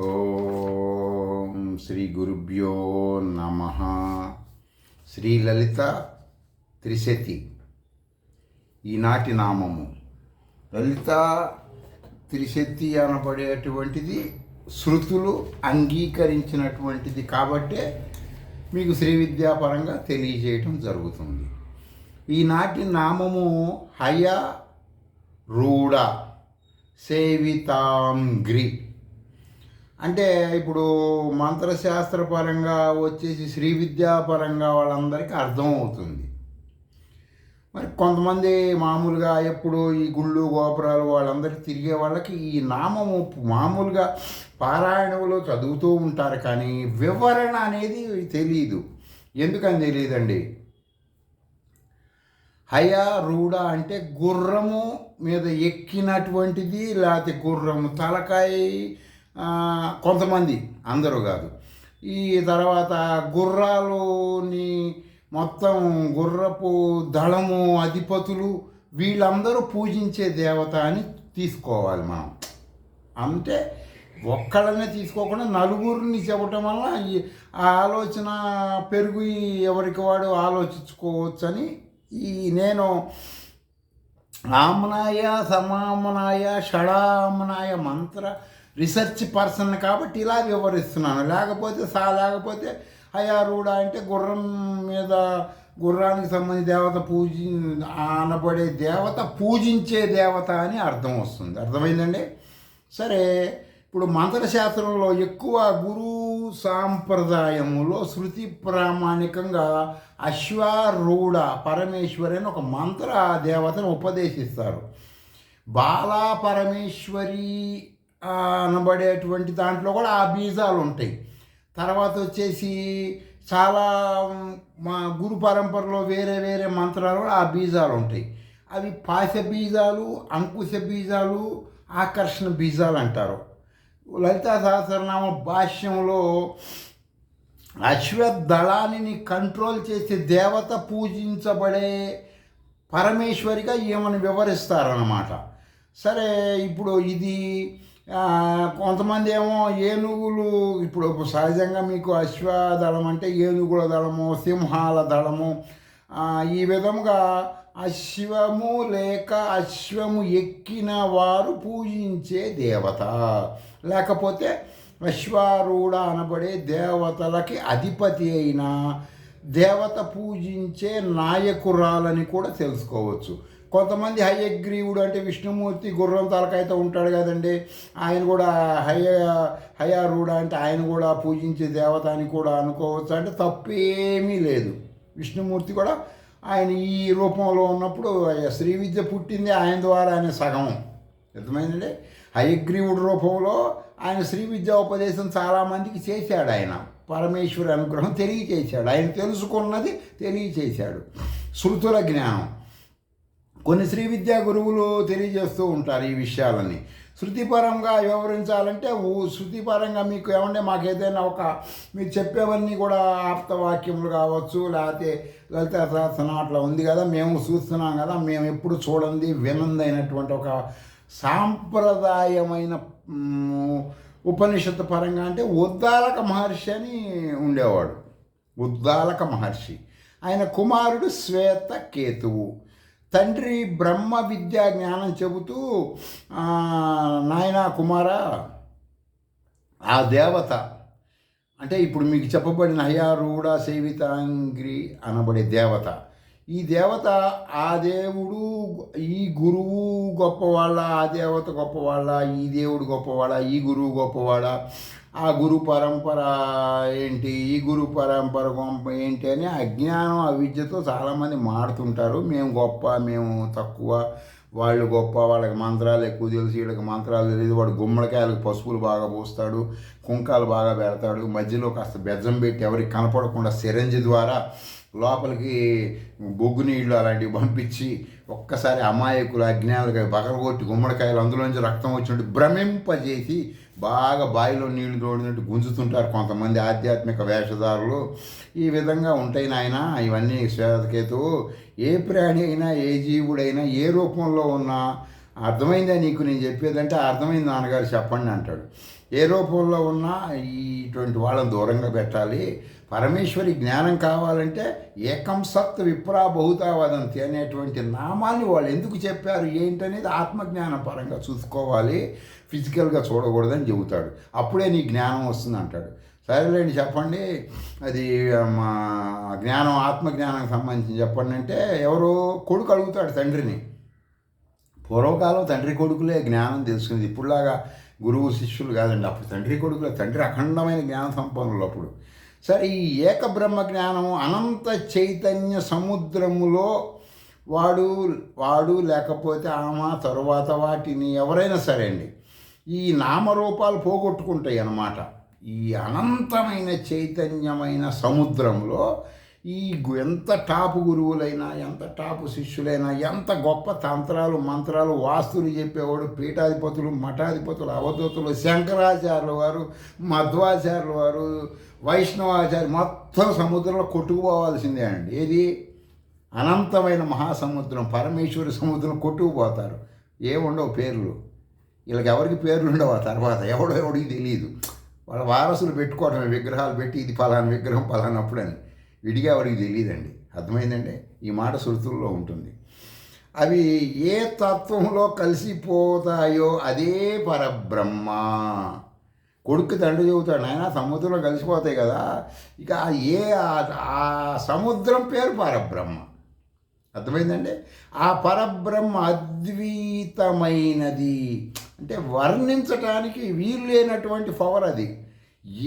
ఓం శ్రీ గురుభ్యో నమ. శ్రీ లలిత త్రిశతి ఈనాటి నామము. లలిత త్రిశతి అనబడేటువంటిది శృతులు అంగీకరించినటువంటిది కాబట్టే మీకు శ్రీ విద్యాపరంగా తెలియజేయటం జరుగుతుంది. ఈనాటి నామము హయ రూఢ సేవితాంగ్రి. అంటే ఇప్పుడు మంత్రశాస్త్రపరంగా వచ్చేసి శ్రీ విద్యాపరంగా వాళ్ళందరికీ అర్థమవుతుంది. మరి కొంతమంది మామూలుగా ఎప్పుడు ఈ గుళ్ళు గోపురాలు వాళ్ళందరికీ తిరిగే వాళ్ళకి ఈ నామము మామూలుగా పారాయణంలో చదువుతూ ఉంటారు, కానీ వివరణ అనేది తెలియదు. ఎందుకని తెలియదండి. హయ రూఢ అంటే గుర్రము మీద ఎక్కినటువంటిది, లేకపోతే గుర్రము తలకాయ, కొంతమంది, అందరూ కాదు. ఈ తర్వాత గుర్రాలుని మొత్తం గుర్రపు దళము అధిపతులు వీళ్ళందరూ పూజించే దేవత అని తీసుకోవాలి మనం. అంటే ఒక్కళ్ళనే తీసుకోకుండా నలుగురిని చెప్పటం వల్ల ఆ ఆలోచన పెరుగు ఎవరికి వాడు ఆలోచించుకోవచ్చని నేను ఆమ్నాయ సమామ్నాయ షడామ్నాయ మంత్ర రీసెర్చ్ పర్సన్ కాబట్టి ఇలా వివరిస్తున్నాను. లేకపోతే హయారూఢ అంటే గుర్రం మీద గుర్రానికి సంబంధించిన దేవత అనబడే దేవత పూజించే దేవత అని అర్థం వస్తుంది. అర్థమైందండి. సరే, ఇప్పుడు మంత్రశాస్త్రంలో ఎక్కువ గురు సాంప్రదాయములో శృతి ప్రామాణికంగా అశ్వారూఢ పరమేశ్వరి అని ఒక మంత్ర దేవతను ఉపదేశిస్తారు. బాలా పరమేశ్వరి అనబడేటువంటి దాంట్లో కూడా ఆ బీజాలు ఉంటాయి. తర్వాత వచ్చేసి చాలా మా గురు పరంపరలో వేరే వేరే మంత్రాలు కూడా ఆ బీజాలు ఉంటాయి. అవి పాశ బీజాలు, అంకుశ బీజాలు, ఆకర్షణ బీజాలు అంటారు. లలితా సహస్రనామ భాష్యంలో అశ్వదళాన్ని కంట్రోల్ చేసే దేవత పూజించబడే పరమేశ్వరిగా ఏమని వివరిస్తారన్నమాట. సరే, ఇప్పుడు ఇది కొంతమంది ఏమో ఏనుగులు, ఇప్పుడు సహజంగా మీకు అశ్వదళం అంటే ఏనుగుల దళము, సింహాల దళము, ఈ విధముగా అశ్వము లేక అశ్వము ఎక్కిన వారు పూజించే దేవత, లేకపోతే అశ్వారూఢ అనబడే దేవతలకి అధిపతి అయిన దేవత పూజించే నాయకురాలని కూడా తెలుసుకోవచ్చు. కొంతమంది హయగ్రీవుడు అంటే విష్ణుమూర్తి గుర్రం తలకాయతో ఉంటాడు కదండి, ఆయన కూడా హయారూఢ అంటే ఆయన కూడా పూజించే దేవత అని కూడా అనుకోవచ్చు. అంటే తప్పేమీ లేదు. విష్ణుమూర్తి కూడా ఆయన ఈ రూపంలో ఉన్నప్పుడు శ్రీ విద్య పుట్టింది ఆయన ద్వారా, ఆయన సగం. అర్థమైందండి. హయగ్రీవుడి రూపంలో ఆయన శ్రీ విద్యా ఉపదేశం చాలామందికి చేశాడు. ఆయన పరమేశ్వరి అనుగ్రహం తెలియచేశాడు. ఆయన తెలుసుకున్నది తెలియచేశాడు. శృతుల జ్ఞానం కొన్ని శ్రీ విద్యా గురువులు తెలియజేస్తూ ఉంటారు ఈ విషయాలన్నీ. శృతిపరంగా వివరించాలంటే శృతిపరంగా మీకు ఏమంటే మాకు ఏదైనా మీరు చెప్పేవన్నీ కూడా ఆప్తవాక్యములు కావచ్చు, లేకపోతే లలితా సహస్రనామం అట్లా ఉంది కదా, మేము చూస్తున్నాం కదా, మేము ఎప్పుడు చూడండి వినంది అయినటువంటి ఒక సాంప్రదాయమైన ఉపనిషత్తు పరంగా అంటే ఉద్దాలక మహర్షి అని ఉండేవాడు. ఉద్దాలక మహర్షి, ఆయన కుమారుడు శ్వేతకేతువు. తండ్రి బ్రహ్మ విద్యా జ్ఞానం చెబుతూ, నాయనా కుమారా, ఆ దేవత అంటే ఇప్పుడు మీకు చెప్పబడిన హయారూఢ సేవితాంగ్రి అనబడే దేవత, ఈ దేవత, ఆ దేవుడు, ఈ గురువు గొప్పవాళ్ళ, ఆ దేవత గొప్పవాళ్ళ, ఈ దేవుడు గొప్పవాళ్ళ, ఈ గురువు గొప్పవాళ్ళ, ఆ గురు పరంపర ఏంటి, ఈ గురు పరంపర గొప్ప ఏంటి అని అజ్ఞానం అవిద్యతో చాలామంది మాడుతుంటారు. మేము గొప్ప, మేము తక్కువ, వాళ్ళు గొప్ప, వాళ్ళకి మంత్రాలు ఎక్కువ తెలుసు, వీళ్ళకి మంత్రాలు తెలియదు. వాడు గుమ్మడికాయలకు పసుపులు బాగా పోస్తాడు, కుంకాలు బాగా పెడతాడు, మధ్యలో కాస్త బెజ్జం పెట్టి ఎవరికి కనపడకుండా సిరంజి ద్వారా లోపలికి బొగ్గు నీళ్ళు అలాంటివి పంపించి ఒక్కసారి అమాయకులు అజ్ఞానులుగా పగలగొట్టి గుమ్మడికాయలు అందులోంచి రక్తం వచ్చినట్టు భ్రమింపజేసి బాగా బావిలో నీళ్లు తోడినట్టు గుంజుతుంటారు కొంతమంది ఆధ్యాత్మిక వేషధారులు. ఈ విధంగా ఉంటాయి నాయన ఇవన్నీ శ్వేతకేతువు. ఏ ప్రాణి అయినా, ఏ జీవుడైనా, ఏ రూపంలో ఉన్నా అర్థమైందా నీకు నేను చెప్పేదంటే అర్థమైంది నాన్నగారు చెప్పండి అంటాడు. ఏ రూపంలో ఉన్నా ఇటువంటి వాళ్ళని దూరంగా పెట్టాలి. పరమేశ్వరి జ్ఞానం కావాలంటే ఏకం సత్ విప్రా బహుతా వదంతి అనేటువంటి నామాన్ని వాళ్ళు ఎందుకు చెప్పారు ఏంటనేది ఆత్మజ్ఞానం పరంగా చూసుకోవాలి, ఫిజికల్గా చూడకూడదని చెబుతాడు. అప్పుడే నీ జ్ఞానం వస్తుంది అంటాడు. సరేలేండి చెప్పండి, అది మా జ్ఞానం ఆత్మజ్ఞానానికి సంబంధించి చెప్పండి అంటే ఎవరు కొడుకు అడుగుతాడు తండ్రిని. పూర్వకాలం తండ్రి కొడుకులే జ్ఞానం తెలుసుకుంది, ఇప్పుడులాగా గురువు శిష్యులు కాదండి. అప్పుడు తండ్రి కొడుకులే, తండ్రి అఖండమైన జ్ఞాన సంపన్నులు అప్పుడు. సరే, ఈ ఏకబ్రహ్మ జ్ఞానం అనంత చైతన్య సముద్రములో వాడు లేకపోతే ఆమె తరువాత వాటిని ఎవరైనా సరే అండి ఈ నామరూపాలు పోగొట్టుకుంటాయి అన్నమాట. ఈ అనంతమైన చైతన్యమైన సముద్రంలో ఎంత టాపు గురువులైనా, ఎంత టాపు శిష్యులైనా, ఎంత గొప్ప తంత్రాలు మంత్రాలు వాస్తులు చెప్పేవాడు, పీఠాధిపతులు మఠాధిపతులు అవధూతులు, శంకరాచార్యుల వారు, మధ్వాచార్యుల వారు, వైష్ణవాచార్య మొత్తం సముద్రంలో కొట్టుకుపోవాల్సిందే అండి. ఏది అనంతమైన మహాసముద్రం పరమేశ్వరి సముద్రం కొట్టుకుపోతారు. ఏముండవు పేర్లు, వీళ్ళకి ఎవరికి పేర్లు ఉండవు. ఆ తర్వాత ఎవడికి తెలియదు. వాళ్ళ వారసులు పెట్టుకోవటమే, విగ్రహాలు పెట్టి ఇది ఫలానా విగ్రహం ఫలానప్పుడని. విడిగా ఎవరికి తెలియదండి. అర్థమైందండి? ఈ మాట శృతుల్లో ఉంటుంది. అవి ఏ తత్వంలో కలిసిపోతాయో అదే పరబ్రహ్మ. కొడుకు తండ్రి చెబుతాడు, ఆయన సముద్రంలో కలిసిపోతాయి కదా, ఇక ఆ సముద్రం పేరు పరబ్రహ్మ. అర్థమైందండి? ఆ పరబ్రహ్మ అద్వైతమైనది, అంటే వర్ణించటానికి వీలు లేనటువంటి పవర్ అది.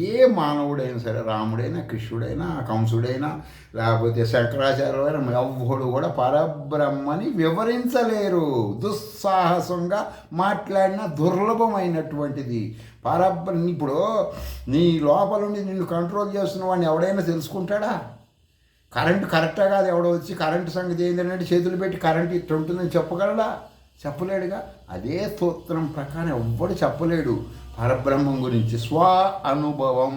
ఏ మానవుడైనా సరే, రాముడైనా, కృష్ణుడైనా, కంసుడైనా, లేకపోతే శంకరాచార్యులైనా, ఎవ్వడు కూడా పరబ్రహ్మని వివరించలేరు. దుస్సాహసంగా మాట్లాడిన దుర్లభమైనటువంటిది పరబ్రహ్మ. ఇప్పుడు నీ లోపల నుండి నిన్ను కంట్రోల్ చేస్తున్న వాడిని ఎవడైనా తెలుసుకుంటాడా? కరెంటు కరెక్టా కాదు, ఎవడో వచ్చి కరెంటు సంగతి ఏంటంటే చేతులు పెట్టి కరెంటు ఇట్లా ఉంటుందని చెప్పగలడా? చెప్పలేడుగా. అదే స్తోత్రం ప్రకారం ఎవ్వడు చెప్పలేడు పరబ్రహ్మం గురించి. స్వ అనుభవం.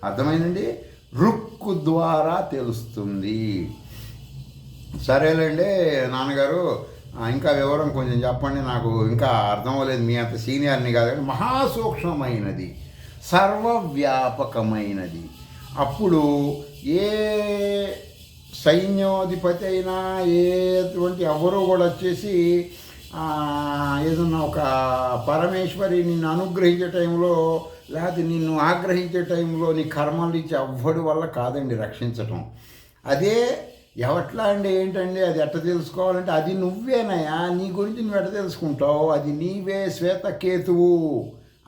అర్థమైందండి? రుక్కు ద్వారా తెలుస్తుంది. సరేలేండి నాన్నగారు, ఇంకా వివరం కొంచెం చెప్పండి, నాకు ఇంకా అర్థం అవ్వలేదు. మీ అంత సీనియర్ని కాదండి. మహాసూక్ష్మమైనది, సర్వవ్యాపకమైనది. అప్పుడు ఏ సైన్యాధిపతి అయినా ఎటువంటి ఎవరో కూడా వచ్చేసి ఏదన్నా ఒక పరమేశ్వరి నిన్ను అనుగ్రహించే టైంలో, లేకపోతే నిన్ను ఆగ్రహించే టైంలో నీ కర్మలు ఇచ్చి ఎవ్వడి వల్ల కాదండి రక్షించటం. అదే ఎవట్లా అండి ఏంటండి అది ఎట్ట తెలుసుకోవాలంటే, అది నువ్వేనయా, నీ గురించి నువ్వు ఎట్ట తెలుసుకుంటావు, అది నీవే శ్వేతకేతువు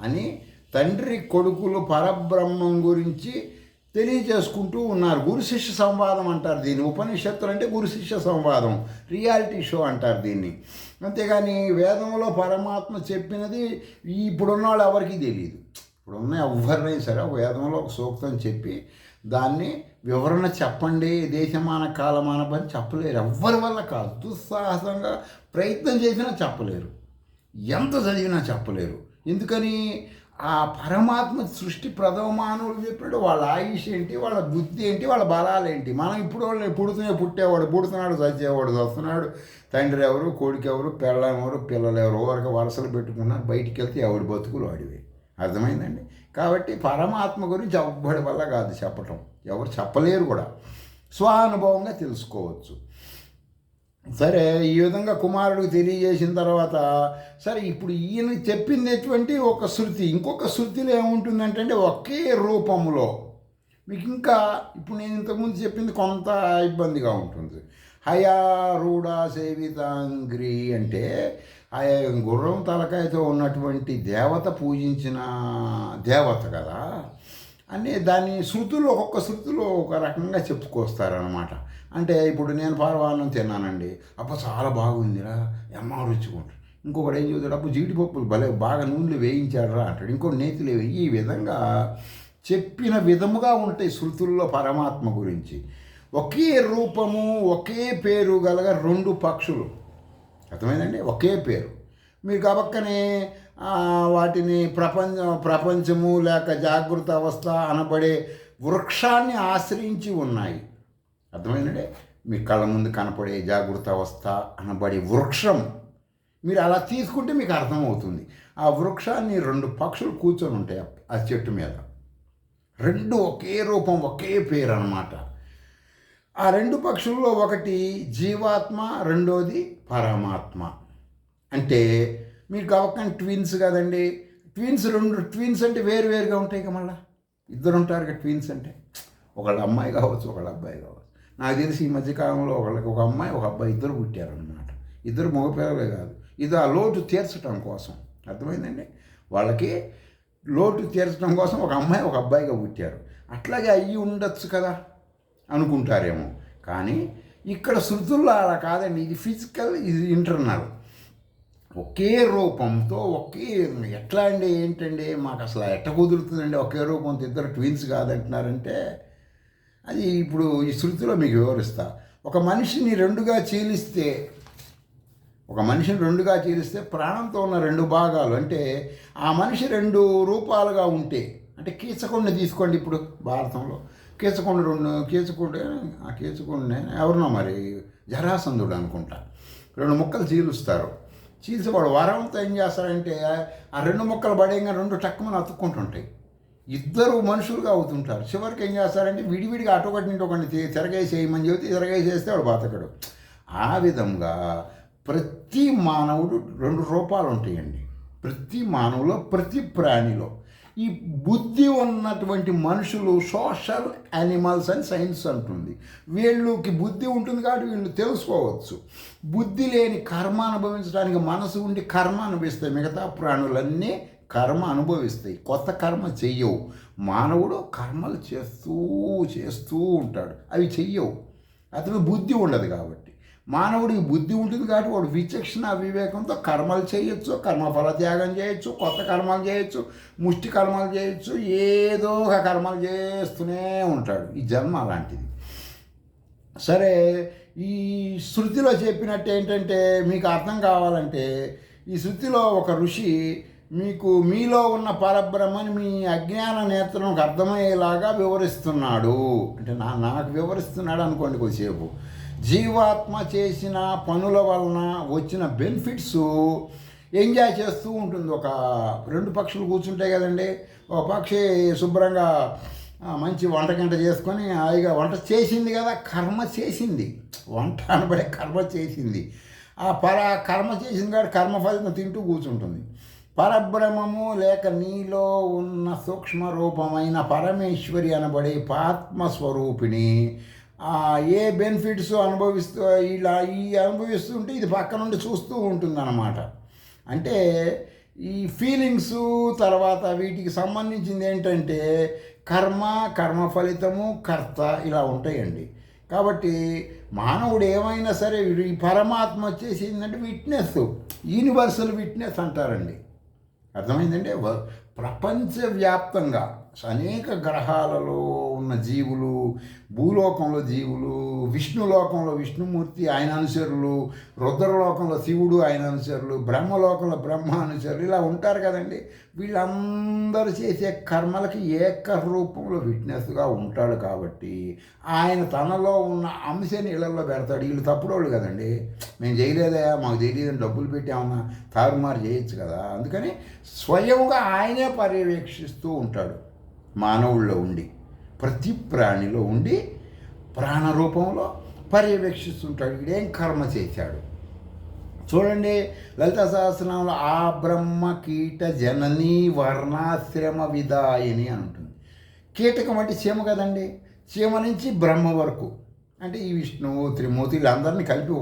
అని తండ్రి కొడుకులు పరబ్రహ్మం గురించి తెలియజేసుకుంటూ ఉన్నారు. గురు శిష్య సంవాదం అంటారు దీన్ని. ఉపనిషత్తులు అంటే గురు శిష్య సంవాదం, రియాలిటీ షో అంటారు దీన్ని. అంతేగాని వేదంలో పరమాత్మ చెప్పినది ఇప్పుడున్న వాళ్ళు ఎవరికి తెలియదు. ఇప్పుడున్న ఎవరినైనా సరే వేదంలో ఒక సూక్తం చెప్పి దాన్ని వివరణ చెప్పండి, దేశమాన కాలమాన పని చెప్పలేరు. ఎవ్వరి వల్ల కాదు. దుస్సాహసంగా ప్రయత్నం చేసినా చెప్పలేరు, ఎంత చదివినా చెప్పలేరు. ఎందుకని? ఆ పరమాత్మ సృష్టి ప్రథమ మానవులు చెప్పినట్టు వాళ్ళ ఆయుష్ ఏంటి, వాళ్ళ బుద్ధి ఏంటి, వాళ్ళ బలాలేంటి. మనం ఇప్పుడు వాళ్ళని పుట్టేవాడు పుడుతున్నాడు, చచ్చేవాడు చస్తున్నాడు. తండ్రి ఎవరు, కొడుకు ఎవరు, పెళ్ళం ఎవరు, పిల్లలు ఎవరు, ఎవరికి వరుసలు పెట్టుకున్నారు. బయటికి వెళ్తే ఎవడి బతుకులు వాడివి. అర్థమైందండి? కాబట్టి పరమాత్మ గురించి ఎవ్వడి వల్ల కాదు చెప్పటం, ఎవరు చెప్పలేరు కూడా. స్వానుభవంగా తెలుసుకోవచ్చు. సరే, ఈ విధంగా కుమారుడికి తెలియజేసిన తర్వాత, సరే ఇప్పుడు ఈయన చెప్పిందేటువంటి ఒక శృతి, ఇంకొక శృతిలో ఏముంటుందంటే ఒకే రూపంలో మీకు ఇంకా ఇప్పుడు నేను ఇంతకుముందు చెప్పింది కొంత ఇబ్బందిగా ఉంటుంది. హయారూఢ సేవితాంగ్రి అంటే ఆ గుర్రం తలకాయతో ఉన్నటువంటి దేవత పూజించిన దేవత కదా అని దాన్ని శృతులు ఒక్కొక్క శృతులు ఒక రకంగా చెప్పుకొస్తారనమాట. అంటే ఇప్పుడు నేను పరవాన్నం తిన్నానండి, అప్పుడు చాలా బాగుందిరా, ఎమ్మ రుచికుంటాడు. ఇంకొకటి ఏం చెబుతాడు, అప్పుడు జీడిపప్పులు భలే బాగా నూనెలు వేయించాడురా అంటాడు. ఇంకోటి నేతిలో ఈ విధంగా చెప్పిన విధముగా ఉంటాయి శృతుల్లో పరమాత్మ గురించి. ఒకే రూపము ఒకే పేరు గలగ రెండు పక్షులు. అర్థమైందండి? ఒకే పేరు. మీరు గబక్కనే వాటిని ప్రపంచము లేక జాగృత అవస్థ అనబడే వృక్షాన్ని ఆశ్రయించి ఉన్నాయి. అర్థమైందండి? మీ కళ్ళ ముందు కనపడే జాగృత అవస్థ అనబడే వృక్షం మీరు అలా తీసుకుంటే మీకు అర్థమవుతుంది. ఆ వృక్షాన్ని 2 పక్షులు కూర్చొని ఉంటాయి ఆ చెట్టు మీద. 2 ఒకే రూపం, ఒకే పేరు అన్నమాట. ఆ 2 పక్షుల్లో ఒకటి జీవాత్మ, రెండోది పరమాత్మ. అంటే మీరు గవక్కని ట్విన్స్ కదండి. ట్విన్స్ అంటే వేరుగా ఉంటాయి కదా. మళ్ళీ ఇద్దరు ఉంటారు కదా ట్విన్స్ అంటే. ఒకళ్ళ అమ్మాయి కావచ్చు, ఒకళ్ళ అబ్బాయి కావచ్చు. నాకు తెలిసి ఈ మధ్యకాలంలో ఒక అమ్మాయి ఒక అబ్బాయి ఇద్దరు పుట్టారనమాట. ఇద్దరు మగపిల్లలే కాదు. ఇది ఆ లోటు తీర్చడం కోసం, అర్థమైందండి. వాళ్ళకి లోటు తీర్చడం కోసం ఒక అమ్మాయి ఒక అబ్బాయిగా పుట్టారు. అట్లాగే అయ్యి ఉండొచ్చు కదా అనుకుంటారేమో. కానీ ఇక్కడ శృతుల్లో అలా కాదండి. ఇది ఫిజికల్, ఇది ఇంటర్నల్. ఒకే రూపంతో ఎట్లా అండి, ఏంటండి, మాకు అసలు ఎట్ట కుదురుతుందండి ఒకే రూపంతో ఇద్దరు ట్విన్స్ కాదంటున్నారంటే అది ఇప్పుడు ఈ శృతిలో మీకు వివరిస్తా. ఒక మనిషిని రెండుగా చీలిస్తే ప్రాణంతో ఉన్న 2 భాగాలు, అంటే ఆ మనిషి 2 రూపాలుగా ఉంటే, అంటే కీచకుడిని తీసుకోండి. ఇప్పుడు భారతంలో కీచకుడిని ఎవరినో మరి జరాసంధుడు అనుకుంటా 2 ముక్కలు చీలుస్తారు. చీల్చి వాడు వరంతో ఏం చేస్తారంటే ఆ 2 ముక్కలు పడేయంగా 2 టక్కుమని అతుక్కుంటుంటాయి. ఇద్దరు మనుషులుగా అవుతుంటారు. చివరికి ఏం చేస్తారంటే విడివిడిగా అటొకటి నుండి ఒకటి తిరగేసేయమని చెబితే తిరగేసేస్తే వాడు బతకడు. ఆ విధంగా ప్రతి మానవుడు 2 రూపాలు ఉంటాయండి. ప్రతి మానవులో, ప్రతి ప్రాణిలో. ఈ బుద్ధి ఉన్నటువంటి మనుషులు సోషల్ యానిమల్స్ అని సైన్స్ అంటుంది. వీళ్ళకి బుద్ధి ఉంటుంది కాబట్టి వీళ్ళు తెలుసుకోవచ్చు. బుద్ధి లేని కర్మ అనుభవించడానికి మనసు ఉండి కర్మ అనుభవిస్తాయి. మిగతా ప్రాణులన్నీ కర్మ అనుభవిస్తాయి, కొత్త కర్మ చెయ్యవు. మానవుడు కర్మలు చేస్తూ ఉంటాడు, అవి చెయ్యవు. అతను బుద్ధి ఉండదు కాబట్టి. మానవుడికి బుద్ధి ఉంటుంది కాబట్టి వాడు విచక్షణ వివేకంతో కర్మలు చేయొచ్చు, కర్మఫల త్యాగం చేయొచ్చు, కొత్త కర్మలు చేయొచ్చు, ముష్టి కర్మలు చేయొచ్చు, ఏదో ఒక కర్మలు చేస్తూనే ఉంటాడు. ఈ జన్మ అలాంటిది. సరే, ఈ శృతిలో చెప్పినట్టు ఏంటంటే మీకు అర్థం కావాలంటే, ఈ శృతిలో ఒక ఋషి మీలో ఉన్న పరబ్రహ్మని మీ అజ్ఞాన నేత్రంకి అర్థమయ్యేలాగా వివరిస్తున్నాడు. అంటే నాకు వివరిస్తున్నాడు అనుకోండి కొద్దిసేపు. జీవాత్మ చేసిన పనుల వలన వచ్చిన బెనిఫిట్స్ ఎంజాయ్ చేస్తూ ఉంటుంది. ఒక 2 పక్షులు కూర్చుంటాయి కదండి. ఒక పక్షి శుభ్రంగా మంచి వంటగంట చేసుకొని హాయిగా వంట చేసింది కదా, కర్మ చేసింది. వంట అనబడే కర్మ చేసింది. ఆ కర్మ చేసింది కాబట్టి కర్మఫలితం తింటూ కూర్చుంటుంది. పరబ్రహ్మము లేక నీలో ఉన్న సూక్ష్మ రూపమైన పరమేశ్వరి అనబడే ఆత్మస్వరూపిణి ఏ బెనిఫిట్స్ అనుభవిస్తుంటే ఇది పక్క నుండి చూస్తూ ఉంటుంది అన్నమాట. అంటే ఈ ఫీలింగ్స్ తర్వాత వీటికి సంబంధించింది ఏంటంటే కర్మ ఫలితము, కర్త ఇలా ఉంటాయండి. కాబట్టి మానవుడు ఏమైనా సరే ఈ పరమాత్మ వచ్చేసి ఏంటంటే విట్నెస్, యూనివర్సల్ విట్నెస్ అంటారండి. అర్థమైందంటే ప్రపంచవ్యాప్తంగా అనేక గ్రహాలలో ఉన్న జీవులు, భూలోకంలో జీవులు, విష్ణులోకంలో విష్ణుమూర్తి ఆయన అనుచరులు, రుద్రలోకంలో శివుడు ఆయన అనుచరులు, బ్రహ్మలోకంలో బ్రహ్మ అనుచరులు ఇలా ఉంటారు కదండి. వీళ్ళందరూ చేసే కర్మలకి ఏకరూపంలో విట్నెస్గా ఉంటాడు. కాబట్టి ఆయన తనలో ఉన్న అంశని ఇళ్లలో పెడతాడు. వీళ్ళు తప్పుడోళ్ళు కదండి. మేము చేయలేదా, మాకు తెలియదని డబ్బులు పెట్టామన్నా తారుమారు చేయొచ్చు కదా. అందుకని స్వయంగా ఆయనే పర్యవేక్షిస్తూ ఉంటాడు. మానవుల్లో ఉండి, ప్రతి ప్రాణిలో ఉండి ప్రాణరూపంలో పర్యవేక్షిస్తుంటాడు. వీడేం కర్మ చేశాడు చూడండి. లలితా సహస్రనామంలో ఆ బ్రహ్మ కీట జననీ వర్ణాశ్రమ విదాయిని అని ఉంటుంది. కీటకం అంటే చీమ కదండి. చీమ నుంచి బ్రహ్మ వరకు, అంటే ఈ విష్ణువు, త్రిమూర్తి వీళ్ళందరినీ కలిపి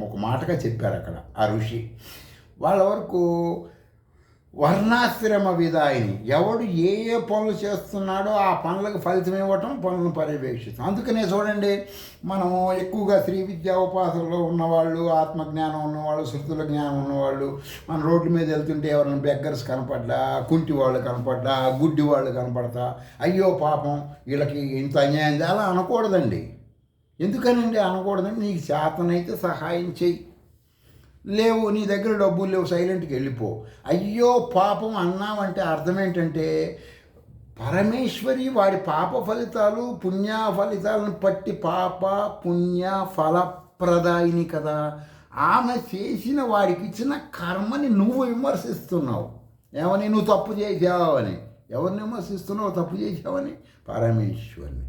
ఒక మాటగా చెప్పారు అక్కడ ఆ ఋషి. వాళ్ళ వరకు వర్ణాశ్రమ విదాయిని, ఎవడు ఏ పనులు చేస్తున్నాడో ఆ పనులకు ఫలితం ఇవ్వటం, పనులను పర్యవేక్షిస్తాం. అందుకనే చూడండి, మనం ఎక్కువగా శ్రీ విద్యా ఉపాసనలో ఉన్నవాళ్ళు, ఆత్మజ్ఞానం ఉన్నవాళ్ళు, శృతుల జ్ఞానం ఉన్నవాళ్ళు మన రోడ్ల మీద వెళ్తుంటే ఎవరైనా బెగ్గర్స్ కనపడ్డా, కుంటి వాళ్ళు కనపడ్డా, గుడ్డి వాళ్ళు కనపడతా, అయ్యో పాపం వీళ్ళకి ఇంత అన్యాయం అలా అనకూడదండి. ఎందుకనండి అనకూడదండి? నీకు చేతనైతే సహాయం చెయ్యి. లేవు, నీ దగ్గర డబ్బులు లేవు, సైలెంట్కి వెళ్ళిపో. అయ్యో పాపం అన్నామంటే అర్థం ఏంటంటే పరమేశ్వరి వాడి పాప ఫలితాలు పుణ్య ఫలితాలను పట్టి పాప పుణ్య ఫలప్రదాయిని కదా. ఆమె చేసిన వాడికి ఇచ్చిన కర్మని నువ్వు విమర్శిస్తున్నావు. ఏమని? నువ్వు తప్పు చేసావని. ఎవరిని విమర్శిస్తున్నావు? తప్పు చేసావని? పరమేశ్వరుని.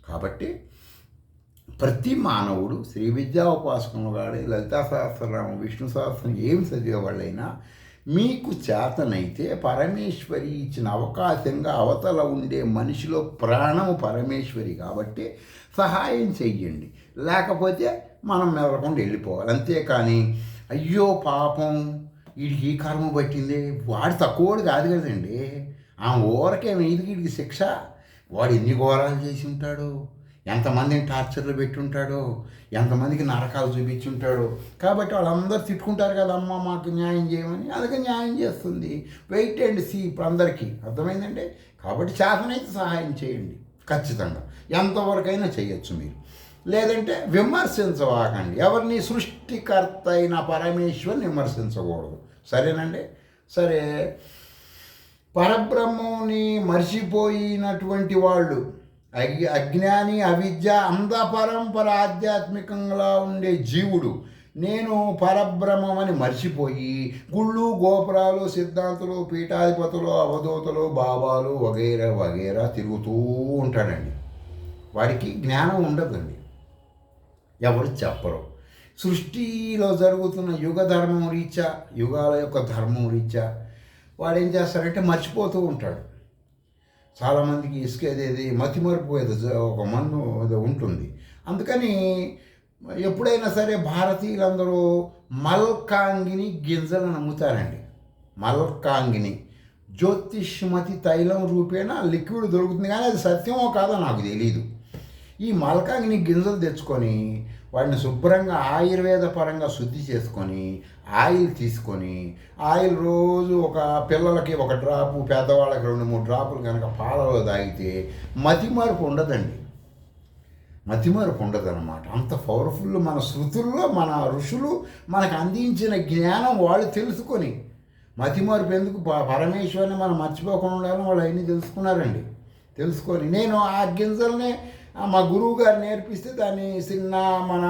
కాబట్టి ప్రతి మానవుడు శ్రీ విద్యా ఉపాసకులు కానీ లలితా సహస్రనామం విష్ణు సహస్రం ఏమి చదివేవాళ్ళైనా మీకు చేతనైతే పరమేశ్వరి ఇచ్చిన అవకాశంగా అవతల ఉండే మనిషిలో ప్రాణము పరమేశ్వరి కాబట్టి సహాయం చెయ్యండి. లేకపోతే మనం మెదలకుండా వెళ్ళిపోవాలి. అంతేకాని అయ్యో పాపం వీడికి ఈ కర్మ పట్టింది, వాడు తక్కువడు కాదు కదండి, ఆ ఊరకే వీడికి శిక్ష, వాడు ఎన్ని ఘోరాలు చేసి ఉంటాడు, ఎంతమందిని టార్చర్లు పెట్టుంటాడో, ఎంతమందికి నరకాలు చూపించుంటాడో. కాబట్టి వాళ్ళందరూ తిట్టుకుంటారు కదా, అమ్మ మాకు న్యాయం చేయమని. అందుకే న్యాయం చేస్తుంది. Wait and see. ఇప్పుడు అందరికీ అర్థమైందండి. కాబట్టి చేతనైతే సహాయం చేయండి ఖచ్చితంగా. ఎంతవరకైనా చేయొచ్చు మీరు. లేదంటే విమర్శించవాకండి. ఎవరిని? సృష్టికర్త అయిన పరమేశ్వరుని విమర్శించకూడదు. సరేనండి. సరే, పరబ్రహ్మని మర్చిపోయినటువంటి వాళ్ళు, అజ్ఞాని, అవిద్య, అంధపరంపర ఆధ్యాత్మికంగా ఉండే జీవుడు నేను పరబ్రహ్మమని మర్చిపోయి గుళ్ళు, గోపురాలు, సిద్ధాంతులు, పీఠాధిపతులు, అవధూతలు, బాబాలు వగైరా వగైరా తిరుగుతూ ఉంటాడండి. వాడికి జ్ఞానం ఉండదండి. ఎవరు చెప్పరు. సృష్టిలో జరుగుతున్న యుగ ధర్మం రీత్యా, యుగాల యొక్క ధర్మం రీత్యా వాడు ఏం చేస్తాడంటే మర్చిపోతూ ఉంటాడు. చాలామందికి ఇసుకేది మతిమరుపు ఏదో ఒక మన్ను ఏదో ఉంటుంది. అందుకని ఎప్పుడైనా సరే భారతీయులందరూ మల్కాంగిని గింజలను నమ్ముతారండి. మల్కాంగిని జ్యోతిష్మతి తైలం రూపేణ లిక్విడ్ దొరుకుతుంది, కానీ అది సత్యమో కాదో నాకు తెలీదు. ఈ మల్కాంగిని గింజలు తెచ్చుకొని వాటిని శుభ్రంగా ఆయుర్వేద పరంగా శుద్ధి చేసుకొని ఆయిల్ తీసుకొని, ఆయిల్ రోజు ఒక పిల్లలకి ఒక డ్రాపు, పెద్దవాళ్ళకి 2-3 డ్రాపులు కనుక పాలలో తాగితే మతిమరుపు ఉండదండి. మతిమరుపు ఉండదన్నమాట. అంత పవర్ఫుల్ మన శృతుల్లో మన ఋషులు మనకు అందించిన జ్ఞానం వాళ్ళు తెలుసుకొని, మతిమరుపు ఎందుకు, పరమేశ్వరుని మనం మర్చిపోకుండా ఉండాలని వాళ్ళు అవన్నీ తెలుసుకున్నారండి. తెలుసుకొని నేను ఆ గింజల్ని మా గురువు గారు నేర్పిస్తే దాన్ని చిన్న మన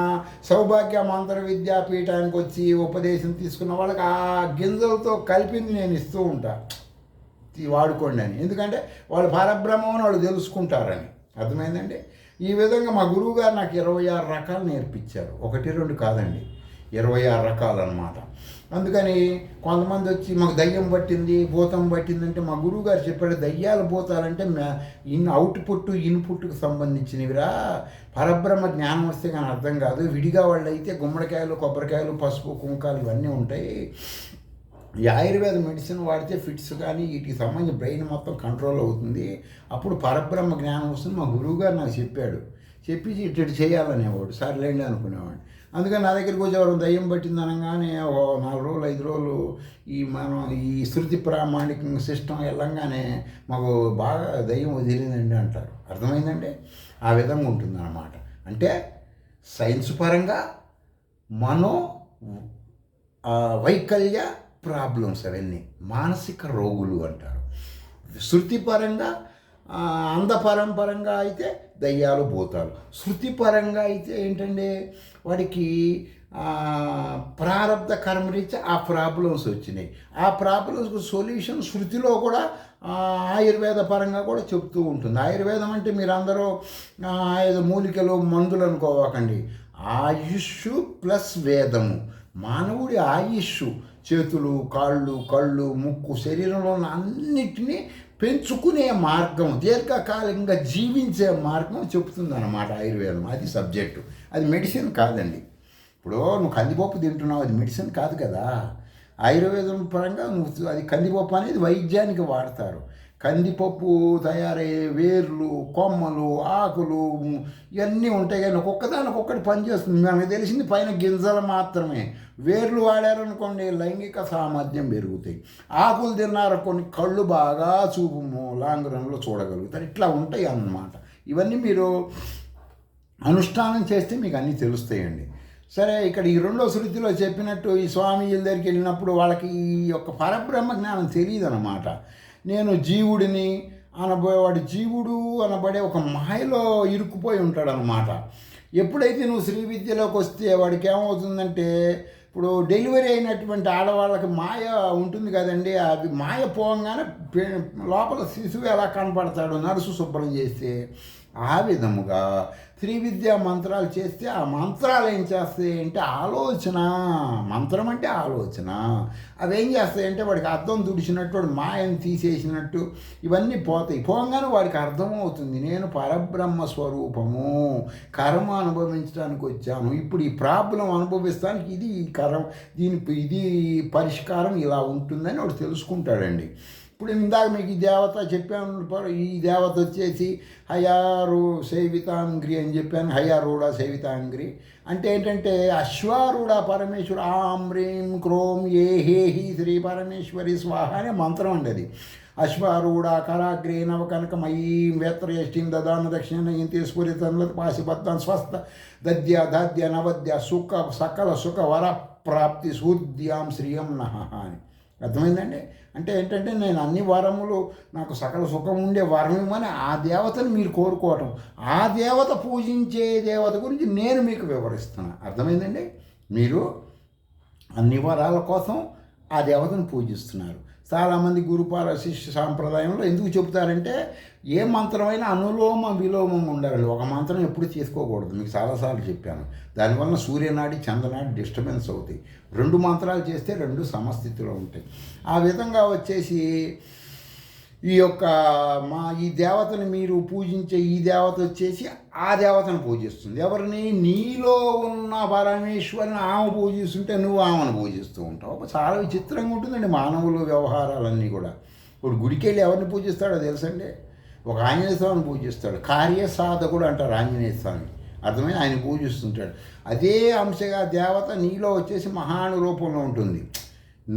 సౌభాగ్య మంత్ర విద్యాపీఠానికి వచ్చి ఉపదేశం తీసుకున్న వాళ్ళకి ఆ గింజలతో కలిపింది నేను ఇస్తూ ఉంటా, వాడుకోండి అని. ఎందుకంటే వాళ్ళు పరబ్రహ్మని వాళ్ళు తెలుసుకుంటారని. అర్థమైందండి. ఈ విధంగా మా గురువు గారు నాకు 26 రకాలు నేర్పించారు. 1-2 కాదండి, 26 రకాలు అన్నమాట. అందుకని కొంతమంది వచ్చి మాకు దయ్యం పట్టింది, భూతం పట్టిందంటే మా గురువు గారు చెప్పాడు, దయ్యాలు భూతాలంటే ఇన్పుట్కు సంబంధించినవిరా. పరబ్రహ్మ జ్ఞానం వస్తే కానీ అర్థం కాదు. విడిగా వాళ్ళు అయితే గుమ్మడికాయలు, కొబ్బరికాయలు, పసుపు, కుంకాలు ఇవన్నీ ఉంటాయి. ఈ ఆయుర్వేద మెడిసిన్ వాడితే ఫిట్స్ కానీ వీటికి సంబంధించి బ్రెయిన్ మొత్తం కంట్రోల్ అవుతుంది. అప్పుడు పరబ్రహ్మ జ్ఞానం వస్తుంది. మా గురువుగారు నాకు చెప్పాడు. చెప్పి ఇటు చేయాలనేవాడు. సర్లేండి అనుకునేవాడు. అందుకని నా దగ్గరికి వచ్చేవారు దయ్యం పట్టింది అనగానే 4 రోజులు 5 రోజులు మనం ఈ శృతి ప్రామాణిక సిస్టమ్ వెళ్ళంగానే మాకు బాగా దయ్యం వదిలిందండి అంటారు. అర్థమైందండి. ఆ విధంగా ఉంటుందన్నమాట. అంటే సైన్స్ పరంగా మనో వైకల్య ప్రాబ్లమ్స్ అవన్నీ మానసిక రోగులు అంటారు. శృతిపరంగా అంధపరంపరంగా అయితే దయ్యాలు భూతాలు. శృతిపరంగా అయితే ఏంటంటే వాడికి ప్రారంధ కర్మరీత్యా ఆ ప్రాబ్లమ్స్ వచ్చినాయి. ఆ ప్రాబ్లమ్స్కు సొల్యూషన్ శృతిలో కూడా ఆయుర్వేద పరంగా కూడా చెప్తూ ఉంటుంది. ఆయుర్వేదం అంటే మీరందరూ ఏదో మూలికలు మందులు అనుకోవకండి. ఆయుష్ ప్లస్ వేదము. మానవుడి ఆయుష్ చేతులు, కాళ్ళు, కళ్ళు, ముక్కు, శరీరంలో ఉన్న అన్నిటినీ పెంచుకునే మార్గం, దీర్ఘకాలికంగా జీవించే మార్గం చెప్తుంది అన్నమాట ఆయుర్వేదం. అది సబ్జెక్టు. అది మెడిసిన్ కాదండి. ఇప్పుడు నువ్వు కందిపప్పు తింటున్నావు, అది మెడిసిన్ కాదు కదా. ఆయుర్వేదం పరంగా నువ్వు అది కందిపప్పు అనేది వైద్యానికి వాడతారు. కందిపప్పు తయారయ్యే వేర్లు, కొమ్మలు, ఆకులు ఇవన్నీ ఉంటాయి. కానీ ఒక్కొక్కదానికొక్కటి పనిచేస్తుంది. మనకు తెలిసింది పైన గింజలు మాత్రమే. వేర్లు వాడారనుకోండి లైంగిక సామర్థ్యం పెరుగుతాయి. ఆకులు తిన్నారనుకోండి కళ్ళు బాగా చూపు లాంగ్ రన్లో చూడగలుగుతారు. ఇట్లా ఉంటాయి అన్నమాట. ఇవన్నీ మీరు అనుష్ఠానం చేస్తే మీకు అన్నీ తెలుస్తాయండి. సరే, ఇక్కడ ఈ 2వ శృతిలో చెప్పినట్టు ఈ స్వామీజీల దగ్గరికి వెళ్ళినప్పుడు వాళ్ళకి ఈ యొక్క పరబ్రహ్మ జ్ఞానం తెలియదు అన్నమాట. నేను జీవుడిని అనబోయేవాడు జీవుడు అనబడే ఒక మాయలో ఇరుక్కుపోయి ఉంటాడు అన్నమాట. ఎప్పుడైతే నువ్వు శ్రీ విద్యలోకి వస్తే వాడికి ఏమవుతుందంటే ఇప్పుడు డెలివరీ అయినటువంటి ఆడవాళ్ళకి మాయ ఉంటుంది కదండి, అది మాయ పోగానే లోపల శిశువు ఎలా కనపడతాడు నడుసు శుభ్రం చేస్తే, ఆ విధముగా శ్రీ విద్యా మంత్రాలు చేస్తే ఆ మంత్రాలు ఏం చేస్తాయి అంటే ఆలోచన, మంత్రం అంటే ఆలోచన. అవి ఏం చేస్తాయంటే వాడికి అర్థం తుడిచినట్టు, వాడు మాయను తీసేసినట్టు ఇవన్నీ పోతాయి. పోగానే వాడికి అర్థమవుతుంది నేను పరబ్రహ్మ స్వరూపము, కర్మ అనుభవించడానికి వచ్చాను, ఇప్పుడు ఈ ప్రాబ్లం అనుభవిస్తానికి ఇది ఇది పరిష్కారం ఇలా ఉంటుందని వాడు తెలుసుకుంటాడండి. ఇప్పుడు ఇందాక మీకు ఈ దేవత చెప్పాను, ఈ దేవత వచ్చేసి హయారు సేవితాంగ్రి అని చెప్పాను. హయారూఢ సేవితాంగ్రి అంటే ఏంటంటే అశ్వారూఢ పరమేశ్వరు ఆం హ్రీం క్రోం ఏ హేహి శ్రీ పరమేశ్వరి స్వాహ అనే మంత్రం అండి అది. అశ్వారూఢ కరాగ్రే నవకనకమయీం వేత్రయష్టిం దదాన దక్షిణ స్ఫురితంలో పాశిబద్ధాన్ స్వస్థ దద్య దాద్య నవద్య సుఖ సకల సుఖ వర ప్రాప్తి సూర్ద్యాం శ్రియం నహ అని అర్థమైందండి. అంటే ఏంటంటే నేను అన్ని వరములు నాకు సకల సుఖం ఉండే వరం ఇవ్వని ఆ దేవతను మీరు కోరుకోవటం, ఆ దేవత పూజించే దేవత గురించి నేను మీకు వివరిస్తున్నా. అర్థమైందండి. మీరు అన్ని వరాల కోసం ఆ దేవతను పూజిస్తున్నారు. చాలామంది గురుపాల శిష్య సాంప్రదాయంలో ఎందుకు చెబుతారంటే ఏ మంత్రమైనా అనులోమ విలోమం ఉండాలి. ఒక మంత్రం ఎప్పుడు చేసుకోకూడదు, మీకు చాలాసార్లు చెప్పాను. దానివల్ల సూర్యనాడి చంద్రనాడి డిస్టర్బెన్స్ అవుతాయి. 2 మంత్రాలు చేస్తే 2 సమస్థితిలో ఉంటాయి. ఆ విధంగా వచ్చేసి ఈ యొక్క ఈ దేవతను మీరు పూజించే ఈ దేవత వచ్చేసి ఆ దేవతను పూజిస్తుంది. ఎవరిని? నీలో ఉన్న పరమేశ్వరిని ఆమె పూజిస్తుంటే నువ్వు ఆమెను పూజిస్తూ ఉంటావు. చాలా విచిత్రంగా ఉంటుందండి మానవుల వ్యవహారాలన్నీ కూడా. ఇప్పుడు గుడికి వెళ్ళి ఎవరిని పూజిస్తాడో తెలుసండి? ఒక ఆంజనేయ స్వామిని పూజిస్తాడు. కార్యసాధకుడు అంటారు ఆంజనేయ స్వామి. అర్థమైనా ఆయన పూజిస్తుంటాడు. అదే అంశగా దేవత నీలో వచ్చేసి మహాను రూపంలో ఉంటుంది.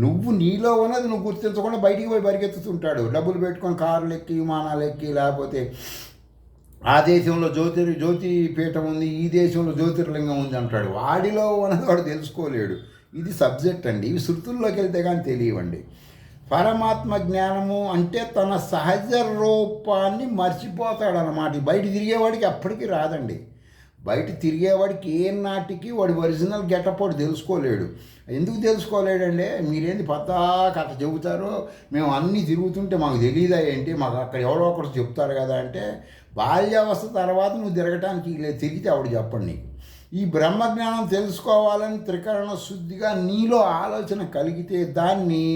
నువ్వు నీలో ఉన్నది నువ్వు గుర్తించకుండా బయటికి పోయి పరిగెత్తుతుంటాడు. డబ్బులు పెట్టుకొని కార్లు ఎక్కి విమానాలు ఎక్కి, లేకపోతే ఆ దేశంలో జ్యోతి పీఠం ఉంది, ఈ దేశంలో జ్యోతిర్లింగం ఉంది అంటాడు. వాడిలో ఉన్నది వాడు తెలుసుకోలేడు. ఇది సబ్జెక్ట్ అండి. ఇవి శృతుల్లోకి వెళ్తే కానీ తెలియవండి. పరమాత్మ జ్ఞానము అంటే తన సహజ రూపాన్ని మర్చిపోతాడు అన్నమాట. బయట తిరిగేవాడికి అప్పటికి రాదండి. బయట తిరిగేవాడికి ఏ నాటికి వాడి ఒరిజినల్ గెటప్ వాడు తెలుసుకోలేడు. ఎందుకు తెలుసుకోలేడంటే మీరేంది పద్దా కథ చెబుతారో, మేము అన్నీ తిరుగుతుంటే మాకు తెలియదా ఏంటి, మాకు అక్కడ ఎవరో ఒకరు చెప్తారు కదా అంటే, బాల్యావస్థ తర్వాత నువ్వు తిరగటానికి తిరిగితే ఆవిడ చెప్పండి నీకు. ఈ బ్రహ్మజ్ఞానం తెలుసుకోవాలని త్రికరణ శుద్ధిగా నీలో ఆలోచన కలిగితే దాన్ని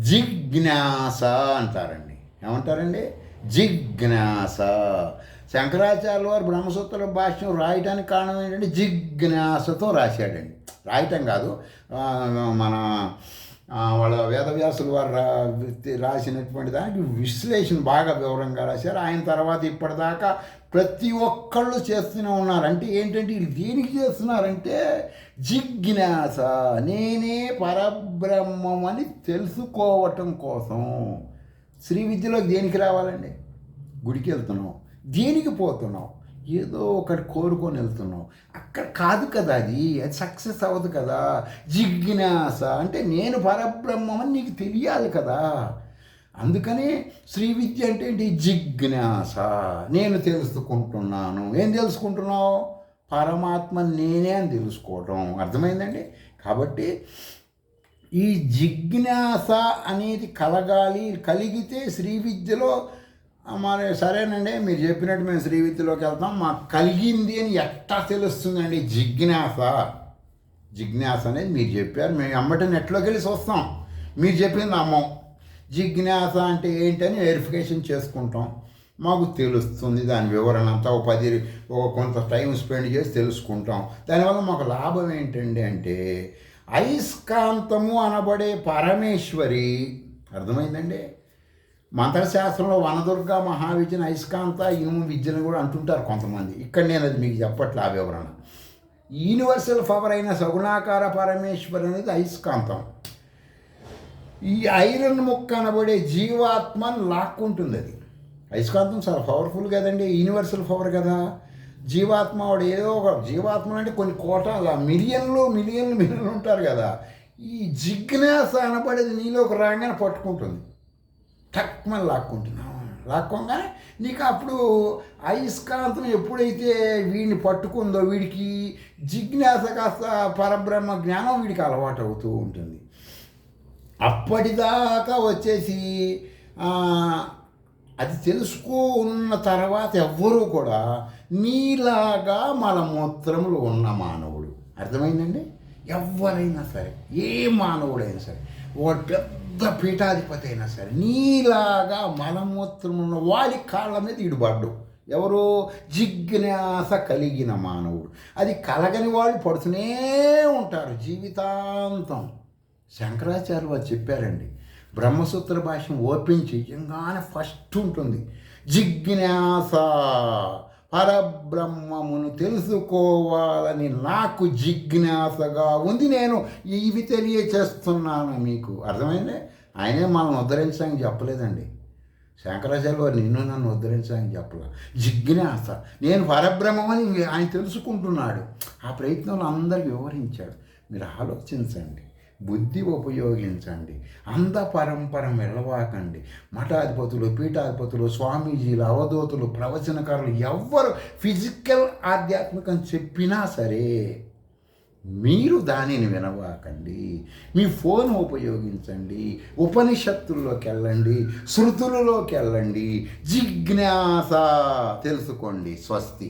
జిజ్ఞాస అంటారండి. ఏమంటారండి? జిజ్ఞాస. శంకరాచార్యుల వారు బ్రహ్మసూత్ర భాష్యం రాయటానికి కారణం ఏంటంటే జిజ్ఞాసతో రాశాడండి. రాయటం కాదు, మన వాళ్ళ వేదవ్యాసులు వారు రాసినటువంటి దానికి విశ్లేషణ బాగా వివరంగా రాశారు. ఆయన తర్వాత ఇప్పటిదాకా ప్రతి ఒక్కళ్ళు చేస్తూనే ఉన్నారు. అంటే ఏంటంటే వీళ్ళు దేనికి చేస్తున్నారంటే జిజ్ఞాస, నేనే పరబ్రహ్మం అని తెలుసుకోవటం కోసం. శ్రీ విద్యలోకి దేనికి రావాలండి? గుడికి వెళ్తున్నాం, దేనికి పోతున్నాం? ఏదో ఒకటి కోరుకొని వెళ్తున్నాం. అక్కడ కాదు కదా, అది సక్సెస్ అవ్వదు కదా. జిజ్ఞాస అంటే నేను పరబ్రహ్మం అని నీకు తెలియాలి కదా. అందుకని శ్రీ విద్య అంటే ఏంటి? జిజ్ఞాస. నేను తెలుసుకుంటున్నాను. ఏం తెలుసుకుంటున్నావు? పరమాత్మ నేనే అని తెలుసుకోవటం. అర్థమైందండి? కాబట్టి ఈ జిజ్ఞాస అనేది కలిగితే శ్రీ విద్యలో మరి సరేనండి మీరు చెప్పినట్టు మేము శ్రీ విద్యలోకి వెళ్తాం, మాకు కలిగింది అని ఎట్టా తెలుస్తుందండి? జిజ్ఞాస అనేది మీరు చెప్పారు, మేము అమ్మటే నెట్లోకి వెళ్ళి చూస్తాం, మీరు చెప్పింది నమ్మం. జిజ్ఞాస అంటే ఏంటని వెరిఫికేషన్ చేసుకుంటాం, మాకు తెలుస్తుంది. దాని వివరణ అంతా కొంత టైం స్పెండ్ చేసి తెలుసుకుంటాం. దానివల్ల మాకు లాభం ఏంటండి అంటే అయస్కాంతము అనబడే పరమేశ్వరి. అర్థమైందండి? మంత్రశాస్త్రంలో వనదుర్గ మహావిద్యను అయస్కాంత ఇనుము విద్యను కూడా అంటుంటారు కొంతమంది. ఇక్కడ నేను అది మీకు చెప్పట్లే ఆ వివరణ. యూనివర్సల్ పవర్ అయిన సగుణాకార పరమేశ్వరి అనేది అయస్కాంతం. ఈ ఐరన్ ముక్క అనబడే జీవాత్మను లాక్కుంటుంది. అది అయస్కాంతం చాలా పవర్ఫుల్ కదండి, యూనివర్సల్ పవర్ కదా. జీవాత్మ వాడు ఏదో ఒక జీవాత్మ అంటే కొన్ని కోటాల మిలియన్లు ఉంటారు కదా. ఈ జిజ్ఞాస అనబడేది నీలోకి రాగానే పట్టుకుంటుంది, టక్మని లాక్కోగానే నీకు అప్పుడు అయస్కాంతం ఎప్పుడైతే వీడిని పట్టుకుందో వీడికి జిజ్ఞాస కాస్త పరబ్రహ్మ జ్ఞానం వీడికి అలవాటు అవుతూ ఉంటుంది. అప్పటిదాకా వచ్చేసి అది తెలుసుకున్న తర్వాత ఎవ్వరూ కూడా నీలాగా మలమూత్రములు ఉన్న మానవుడు, అర్థమైందండి? ఎవరైనా సరే, ఏ మానవుడైనా సరే, వాడు పెద్ద పీఠాధిపతి అయినా సరే, నీలాగా మలమూత్రం ఉన్న వాడి కాళ్ళ మీద ఇడుబడ్డు. ఎవరు? జిజ్ఞాస కలిగిన మానవుడు. అది కలగని వాళ్ళు పడుతూనే ఉంటారు జీవితాంతం. శంకరాచార్య వారు చెప్పారండి, బ్రహ్మసూత్ర భాష్యం ఓపెన్ చెయ్యంగానే ఫస్ట్ ఉంటుంది జిజ్ఞాస, పరబ్రహ్మమును తెలుసుకోవాలని నాకు జిజ్ఞాసగా ఉంది, నేను ఇవి తెలియచేస్తున్నాను మీకు. అర్థమైందే? ఆయనే మనం ఉద్ధరించడానికి చెప్పలేదండి. శంకరాచార్య వారు నిన్ను నన్ను ఉద్ధరించడానికి చెప్పలేదు. జిజ్ఞాస, నేను పరబ్రహ్మమని ఆయన తెలుసుకుంటున్నాడు. ఆ ప్రయత్నంలో అందరికీ వివరించాడు. మీరు ఆలోచించండి, బుద్ధి ఉపయోగించండి, అంధ పరంపరం వెళ్ళవాకండి. మఠాధిపతులు, పీఠాధిపతులు, స్వామీజీలు, అవధూతులు, ప్రవచనకారులు ఎవ్వరు ఫిజికల్ ఆధ్యాత్మికం చెప్పినా సరే మీరు దానిని వినవాకండి. మీ ఫోన్ ఉపయోగించండి, ఉపనిషత్తుల్లోకి వెళ్ళండి, శృతులలోకి వెళ్ళండి, జిజ్ఞాస తెలుసుకోండి. స్వస్తి.